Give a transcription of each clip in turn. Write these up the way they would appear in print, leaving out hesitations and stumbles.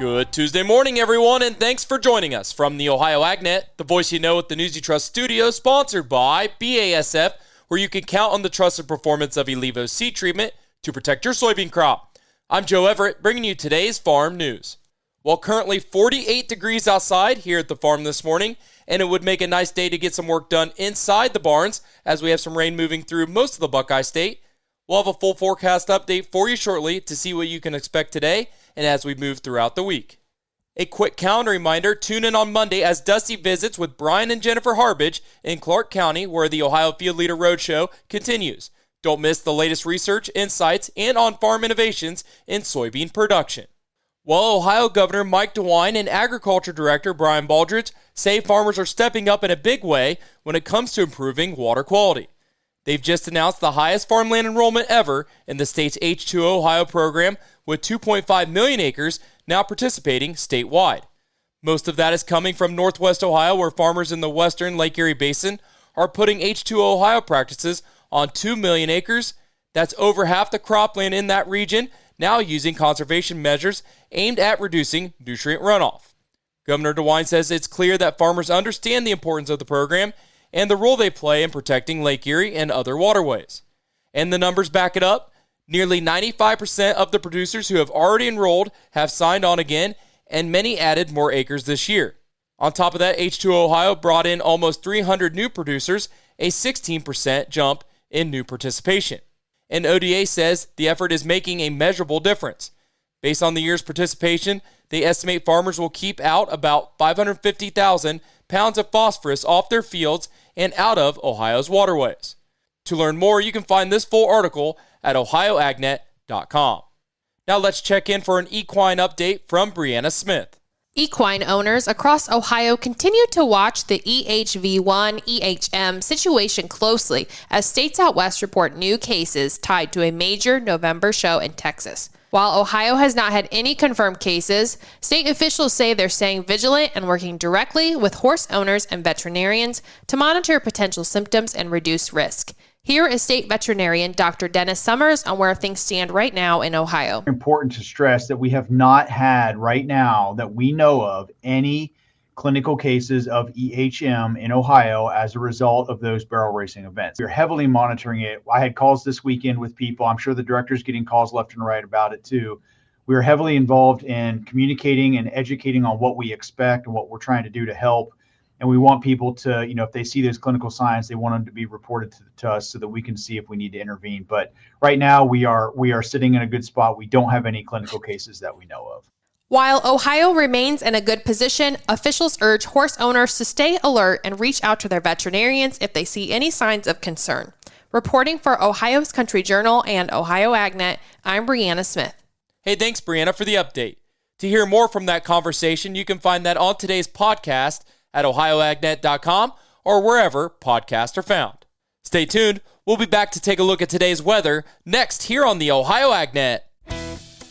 Good Tuesday morning, everyone, and thanks for joining us from the Ohio AgNet, the voice you know at the News You Trust studio, sponsored by BASF, where you can count on the trusted performance of Elevo seed treatment to protect your soybean crop. I'm Joe Everett, bringing you today's farm news. Well, currently 48 degrees outside here at the farm this morning, and it would make a nice day to get some work done inside the barns as we have some rain moving through most of the Buckeye State. We'll have a full forecast update for you shortly to see what you can expect today and as we move throughout the week. A quick calendar reminder, tune in on Monday as Dusty visits with Brian and Jennifer Harbage in Clark County, where the Ohio Field Leader Roadshow continues. Don't miss the latest research, insights, and on-farm innovations in soybean production. While Ohio Governor Mike DeWine and Agriculture Director Brian Baldridge say farmers are stepping up in a big way when it comes to improving water quality. They've just announced the highest farmland enrollment ever in the state's H2O Ohio program, with 2.5 million acres now participating statewide. Most of that is coming from Northwest Ohio, where farmers in the western Lake Erie Basin are putting H2O Ohio practices on 2 million acres. That's over half the cropland in that region, now using conservation measures aimed at reducing nutrient runoff. Governor DeWine says it's clear that farmers understand the importance of the program and the role they play in protecting Lake Erie and other waterways. And the numbers back it up. Nearly 95% of the producers who have already enrolled have signed on again, and many added more acres this year. On top of that, H2O Ohio brought in almost 300 new producers, a 16% jump in new participation. And ODA says the effort is making a measurable difference. Based on the year's participation, they estimate farmers will keep out about 550,000 pounds of phosphorus off their fields and out of Ohio's waterways. To learn more, you can find this full article at ohioagnet.com. Now let's check in for an equine update from Brianna Smith. Equine owners across Ohio continue to watch the EHV1 EHM situation closely as states out west report new cases tied to a major November show in Texas. While Ohio has not had any confirmed cases, state officials say they're staying vigilant and working directly with horse owners and veterinarians to monitor potential symptoms and reduce risk. Here is state veterinarian Dr. Dennis Summers on where things stand right now in Ohio. Important to stress that we have not had right now that we know of any clinical cases of EHM in Ohio as a result of those barrel racing events. We're heavily monitoring it. I had calls this weekend with people. I'm sure the director's getting calls left and right about it too. We are heavily involved in communicating and educating on what we expect and what we're trying to do to help. And we want people to, if they see those clinical signs, they want them to be reported to us so that we can see if we need to intervene. But right now we are sitting in a good spot. We don't have any clinical cases that we know of. While Ohio remains in a good position, officials urge horse owners to stay alert and reach out to their veterinarians if they see any signs of concern. Reporting for Ohio's Country Journal and Ohio AgNet, I'm Brianna Smith. Hey, thanks, Brianna, for the update. To hear more from that conversation, you can find that on today's podcast at ohioagnet.com or wherever podcasts are found. Stay tuned. We'll be back to take a look at today's weather next here on the Ohio AgNet.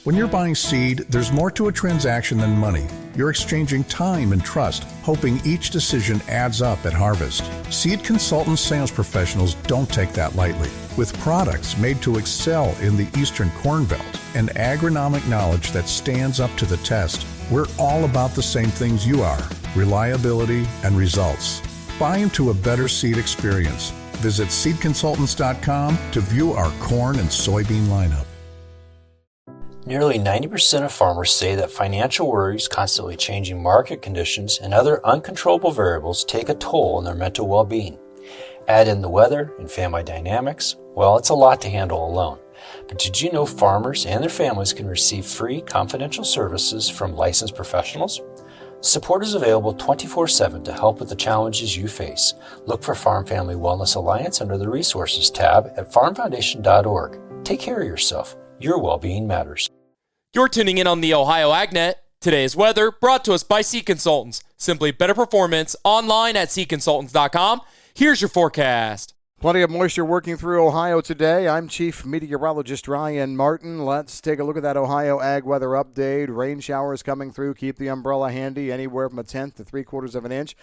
When you're buying seed, there's more to a transaction than money. You're exchanging time and trust, hoping each decision adds up at harvest. Seed consultants, sales professionals don't take that lightly. With products made to excel in the Eastern Corn Belt and agronomic knowledge that stands up to the test, we're all about the same things you are: reliability and results. Buy into a better seed experience. Visit seedconsultants.com to view our corn and soybean lineup. Nearly 90% of farmers say that financial worries, constantly changing market conditions, and other uncontrollable variables take a toll on their mental well-being. Add in the weather and family dynamics, well, it's a lot to handle alone. But did you know farmers and their families can receive free confidential services from licensed professionals? Support is available 24/7 to help with the challenges you face. Look for Farm Family Wellness Alliance under the Resources tab at farmfoundation.org. Take care of yourself. Your well-being matters. You're tuning in on the Ohio AgNet. Today's weather brought to us by Seed Consultants. Simply better performance online at seedconsultants.com. Here's your forecast. Plenty of moisture working through Ohio today. I'm Chief Meteorologist Ryan Martin. Let's take a look at that Ohio Ag weather update. Rain showers coming through. Keep the umbrella handy, anywhere from 1/10 to 3/4 of an inch.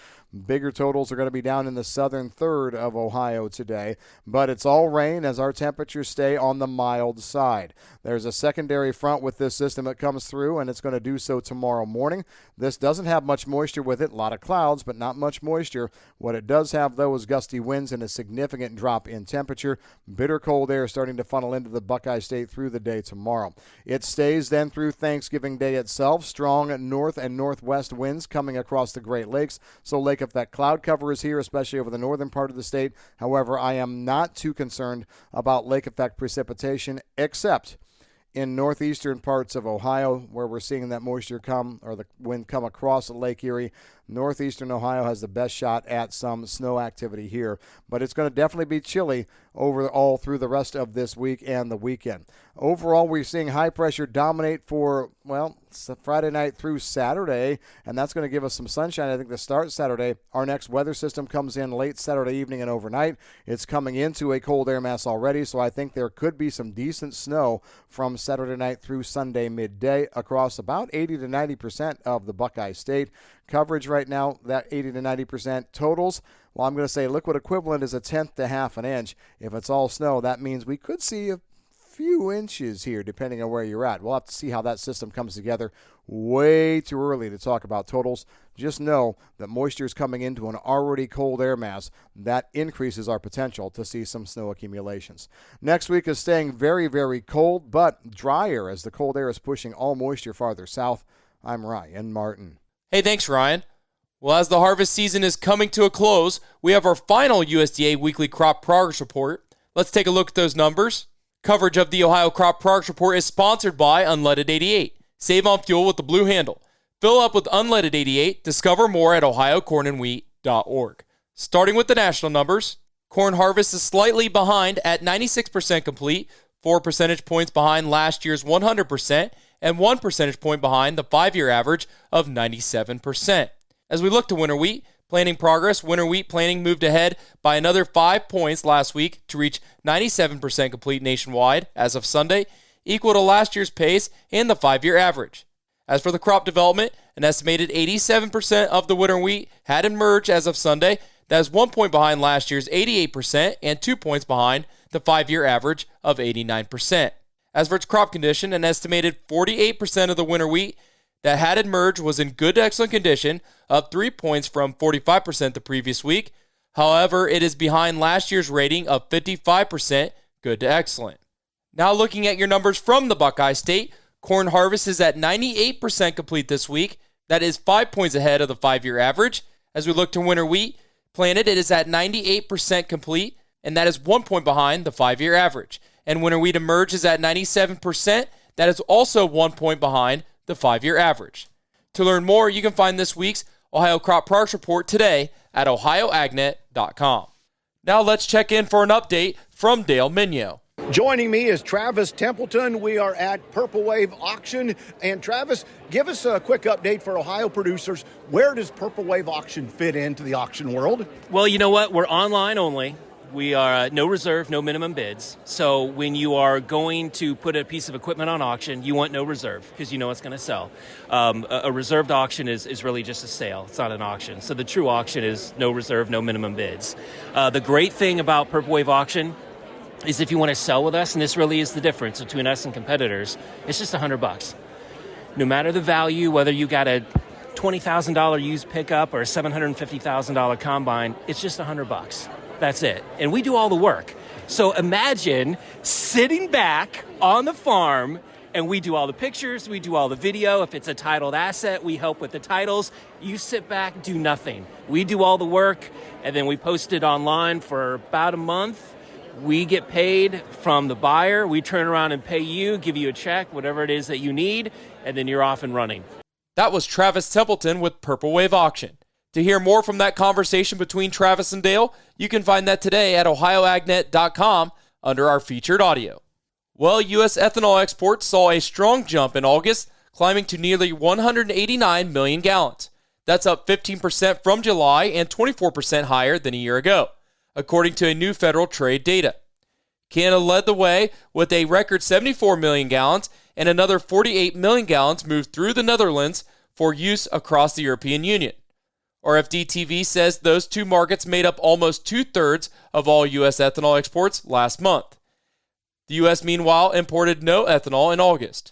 Bigger totals are going to be down in the southern third of Ohio today. But it's all rain as our temperatures stay on the mild side. There's a secondary front with this system that comes through, and it's going to do so tomorrow morning. This doesn't have much moisture with it. A lot of clouds, but not much moisture. What it does have, though, is gusty winds and a significant drop in temperature. Bitter cold air starting to funnel into the Buckeye State through the day tomorrow. It stays then through Thanksgiving Day itself. Strong north and northwest winds coming across the Great Lakes. So lake effect cloud cover is here, especially over the northern part of the state. However, I am not too concerned about lake effect precipitation, except in northeastern parts of Ohio, where we're seeing that moisture come, or the wind come across Lake Erie. Northeastern Ohio has the best shot at some snow activity here, but it's going to definitely be chilly all through the rest of this week and the weekend. Overall, we're seeing high pressure dominate for, Friday night through Saturday, and that's going to give us some sunshine, I think, to start Saturday. Our next weather system comes in late Saturday evening and overnight. It's coming into a cold air mass already, so I think there could be some decent snow from Saturday night through Sunday midday across about 80 to 90% of the Buckeye State. Coverage right now, that 80 to 90% totals. Well, I'm going to say liquid equivalent is 1/10 to 1/2 inch. If it's all snow, that means we could see a few inches here, depending on where you're at. We'll have to see how that system comes together. Way too early to talk about totals. Just know that moisture is coming into an already cold air mass. That increases our potential to see some snow accumulations. Next week is staying very, very cold, but drier as the cold air is pushing all moisture farther south. I'm Ryan Martin. Hey, thanks, Ryan. Well, as the harvest season is coming to a close, we have our final USDA weekly crop progress report. Let's take a look at those numbers. Coverage of the Ohio Crop Progress Report is sponsored by Unleaded 88. Save on fuel with the blue handle. Fill up with Unleaded 88. Discover more at ohiocornandwheat.org. Starting with the national numbers, corn harvest is slightly behind at 96% complete, 4 percentage points behind last year's 100%, and 1 percentage point behind the 5-year average of 97%. As we look to winter wheat, planting progress, winter wheat planting moved ahead by another 5 points last week to reach 97% complete nationwide as of Sunday, equal to last year's pace and the 5-year average. As for the crop development, an estimated 87% of the winter wheat had emerged as of Sunday. That is 1 point behind last year's 88% and 2 points behind the 5-year average of 89%. As for its crop condition, an estimated 48% of the winter wheat that had emerged was in good to excellent condition, up 3 points from 45% the previous week. However, it is behind last year's rating of 55% good to excellent. Now looking at your numbers from the Buckeye State, corn harvest is at 98% complete this week. That is 5 points ahead of the 5-year average. As we look to winter wheat planted, it is at 98% complete, and that is 1 point behind the 5-year average. And winter wheat emerge is at 97%. That is also 1 point behind the 5-year average. To learn more, you can find this week's Ohio Crop Progress Report today at ohioagnet.com. Now let's check in for an update from Dale Minyo. Joining me is Travis Templeton. We are at Purple Wave Auction. And Travis, give us a quick update for Ohio producers. Where does Purple Wave Auction fit into the auction world? Well, you know what? We're online only. We are no reserve, no minimum bids. So when you are going to put a piece of equipment on auction, you want no reserve because you know it's going to sell. A reserved auction is really just a sale. It's not an auction. So the true auction is no reserve, no minimum bids. The great thing about Purple Wave Auction is if you want to sell with us, and this really is the difference between us and competitors, it's just $100. No matter the value, whether you got a $20,000 used pickup or a $750,000 combine, it's just $100. That's it. And we do all the work. So imagine sitting back on the farm and we do all the pictures, we do all the video. If it's a titled asset, we help with the titles. You sit back, do nothing. We do all the work, and then we post it online for about a month. We get paid from the buyer. We turn around and pay you, give you a check, whatever it is that you need, and then you're off and running. That was Travis Templeton with Purple Wave Auction. To hear more from that conversation between Travis and Dale, you can find that today at ohioagnet.com under our featured audio. Well, U.S. ethanol exports saw a strong jump in August, climbing to nearly 189 million gallons. That's up 15% from July and 24% higher than a year ago. according to a new federal trade data. Canada led the way with a record 74 million gallons, and another 48 million gallons moved through the Netherlands for use across the European Union. RFD TV says those two markets made up almost 2/3 of all U.S. ethanol exports last month. The U.S., meanwhile, imported no ethanol in August.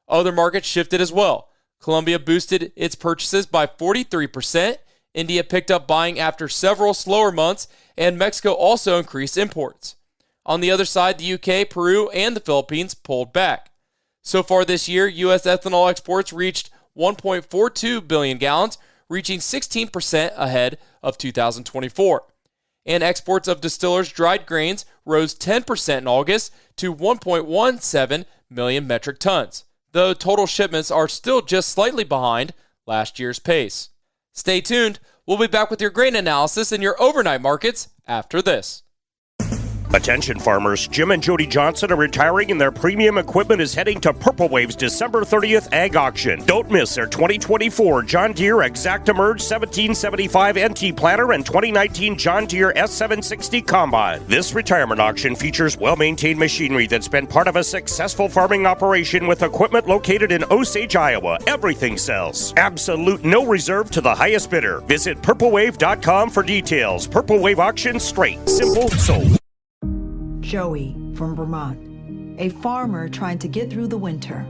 Other markets shifted as well. Colombia boosted its purchases by 43%, India picked up buying after several slower months, and Mexico also increased imports. On the other side, the UK, Peru, and the Philippines pulled back. So far this year, U.S. ethanol exports reached 1.42 billion gallons, reaching 16% ahead of 2024. And exports of distillers' dried grains rose 10% in August to 1.17 million metric tons, though total shipments are still just slightly behind last year's pace. Stay tuned. We'll be back with your grain analysis and your overnight markets after this. Attention farmers, Jim and Jody Johnson are retiring and their premium equipment is heading to Purple Wave's December 30th Ag Auction. Don't miss their 2024 John Deere ExactEmerge 1775 NT Planter and 2019 John Deere S760 Combine. This retirement auction features well-maintained machinery that's been part of a successful farming operation with equipment located in Osage, Iowa. Everything sells. Absolute no reserve to the highest bidder. Visit purplewave.com for details. Purple Wave Auction, straight, simple, sold. Joey from Vermont, a farmer trying to get through the winter.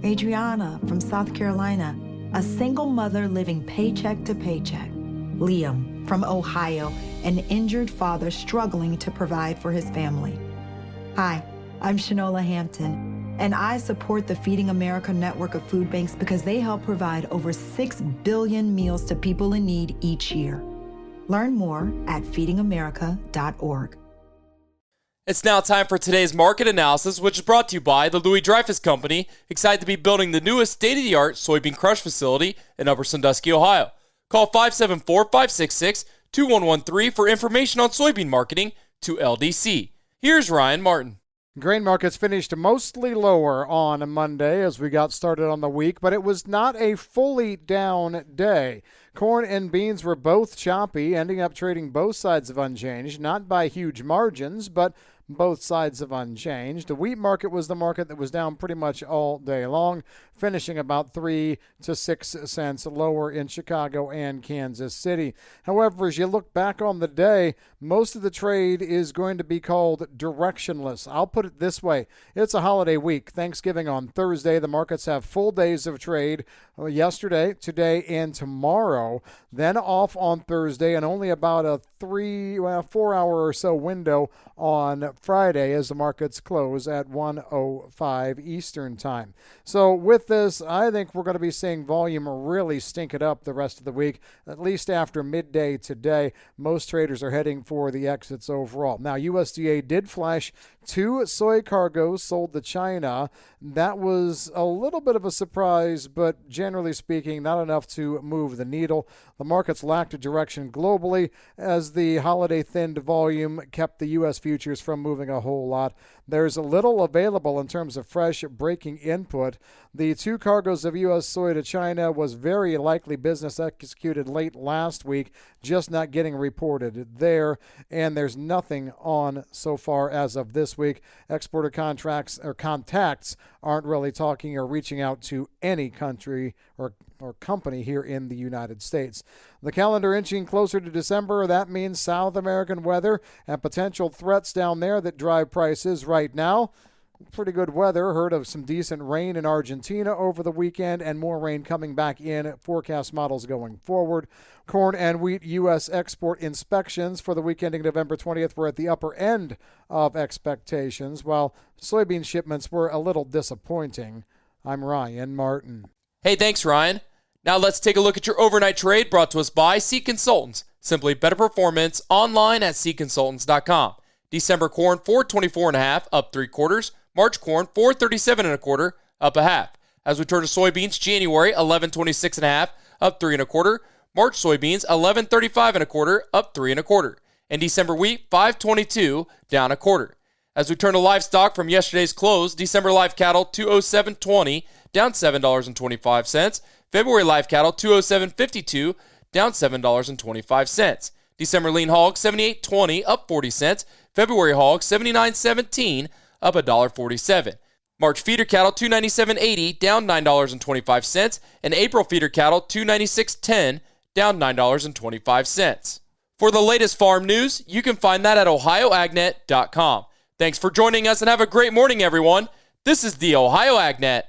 Adriana from South Carolina, a single mother living paycheck to paycheck. Liam from Ohio, an injured father struggling to provide for his family. Hi, I'm Shanola Hampton, and I support the Feeding America network of food banks because they help provide over 6 billion meals to people in need each year. Learn more at feedingamerica.org. It's now time for today's market analysis, which is brought to you by the Louis Dreyfus Company, excited to be building the newest state-of-the-art soybean crush facility in Upper Sandusky, Ohio. Call 574-566-2113 for information on soybean marketing to LDC. Here's Ryan Martin. Grain markets finished mostly lower on Monday as we got started on the week, but it was not a fully down day. Corn and beans were both choppy, ending up trading both sides of unchanged, not by huge margins, but both sides of unchanged. The wheat market was the market that was down pretty much all day long, finishing about 3 to 6 cents lower in Chicago and Kansas City. However, as you look back on the day, most of the trade is going to be called directionless. I'll put it this way. It's a holiday week. Thanksgiving on Thursday. The markets have full days of trade yesterday, today, and tomorrow. Then off on Thursday and only about a 4 hour or so window on Friday as the markets close at 1:05 Eastern time. So with this, I think we're going to be seeing volume really stink it up the rest of the week, at least after midday today. Most traders are heading for the exits overall. Now, USDA did flash 2 soy cargoes sold to China. That was a little bit of a surprise, but generally speaking, not enough to move the needle. The markets lacked a direction globally as the holiday thinned volume kept the U.S. futures from moving a whole lot. There's a little available in terms of fresh breaking input. The 2 cargoes of U.S. soy to China was very likely business executed late last week, just not getting reported there, and there's nothing on so far as of this week. Exporter contracts or contacts aren't really talking or reaching out to any country or company here in the United States. The calendar inching closer to December. That means South American weather and potential threats down there that drive prices right now. Pretty good weather. Heard of some decent rain in Argentina over the weekend and more rain coming back in forecast models going forward. Corn and wheat U.S. export inspections for the week ending November 20th were at the upper end of expectations, while soybean shipments were a little disappointing. I'm Ryan Martin. Hey, thanks, Ryan. Now let's take a look at your overnight trade brought to us by Seed Consultants. Simply better performance online at seedconsultants.com. December corn 424.5 up 3/4. March corn 437.25 up 1/2. As we turn to soybeans, January 1126.5 up 3.25. March soybeans 1135.25 up 3.25. And December wheat 522 down 1/4. As we turn to livestock from yesterday's close, December live cattle 207.20 down $7.25. February live cattle 207.52 down $7.25. December lean hog 78.20 up 40 cents. February hog 79.17 up $1.47. March feeder cattle $297.80 down $9.25, and April feeder cattle $296.10 down $9.25. For the latest farm news, you can find that at ohioagnet.com. Thanks for joining us and have a great morning, everyone. This is the Ohio AgNet.